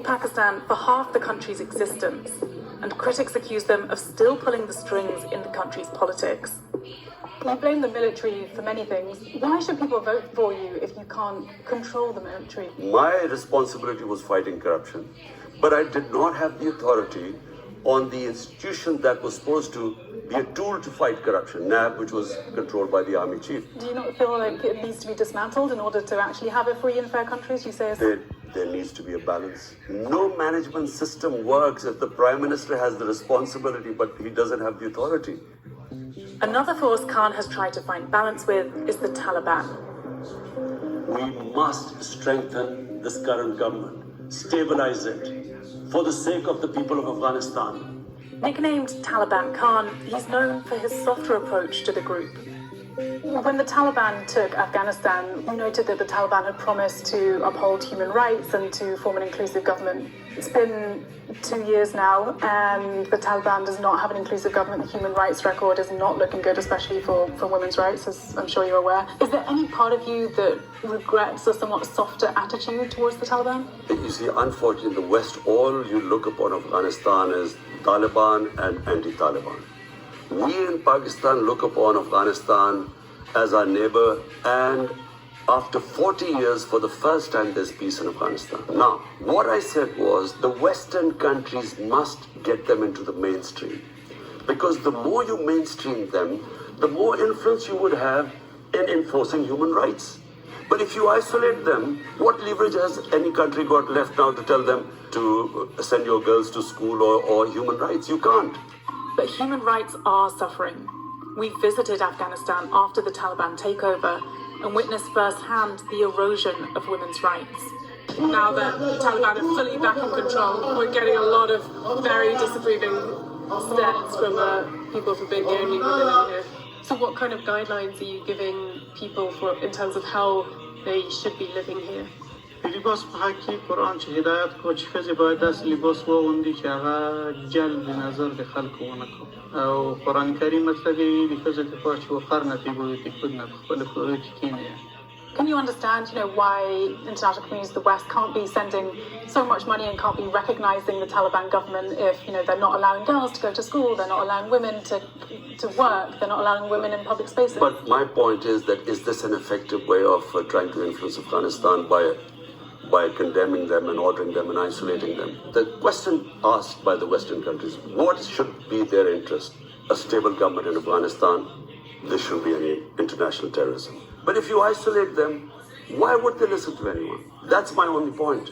Pakistan for half the country's existence, and critics accuse them of still pulling the strings in the country's politics. You blame the military for many things. Why should people vote for you if you can't control the military? My responsibility was fighting corruption, but I did not have the authority on the institution that was supposed to be a tool to fight corruption, NAB, which was controlled by the army chief. Do you not feel like it needs to be dismantled in order to actually have a free and fair country, as you say? There needs to be a balance. No management system works if the Prime Minister has the responsibility, but he doesn't have the authority. Another force Khan has tried to find balance with is the Taliban. We must strengthen this current government, stabilize it, for the sake of the people of Afghanistan. Nicknamed Taliban Khan, he's known for his softer approach to the group. When the Taliban took Afghanistan, you noted that the Taliban had promised to uphold human rights and to form an inclusive government. It's been 2 years now, and the Taliban does not have an inclusive government. The human rights record is not looking good, especially for women's rights, as I'm sure you're aware. Is there any part of you that regrets a somewhat softer attitude towards the Taliban? You see, unfortunately, in the West, all you look upon Afghanistan is Taliban and anti-Taliban. We in Pakistan look upon Afghanistan as our neighbor, and after 40 years, for the first time, there's peace in Afghanistan. Now, what I said was the Western countries must get them into the mainstream, because the more you mainstream them, the more influence you would have in enforcing human rights. But if you isolate them, what leverage has any country got left now to tell them to send your girls to school or human rights? You can't. But human rights are suffering. We visited Afghanistan after the Taliban takeover and witnessed firsthand the erosion of women's rights. Now that the Taliban are fully back in control, we're getting a lot of very disapproving stares from people for being the only women in here. So what kind of guidelines are you giving people in terms of how they should be living here? لباس په حق کې قرآن چې هدایت کو چې ښځې باید داسې لباس واغوندي چې هغه جلب نظر د خلکو ونه کړي او قرآن کریم مطلب یې د ښځو دپاره چې وقرن فی بیوتکن په خپلو کورو کې کښېني. Can you understand, why international communities of the West can't be sending so much money and can't be recognizing the Taliban government if, they're not allowing girls to go to school, they're not allowing women to work, they're not allowing women in public spaces? But my point is that is this an effective way of trying to influence Afghanistan by condemning them and ordering them and isolating them? The question asked by the Western countries, what should be their interest? A stable government in Afghanistan, there shouldn't be any international terrorism. But if you isolate them, why would they listen to anyone? That's my only point.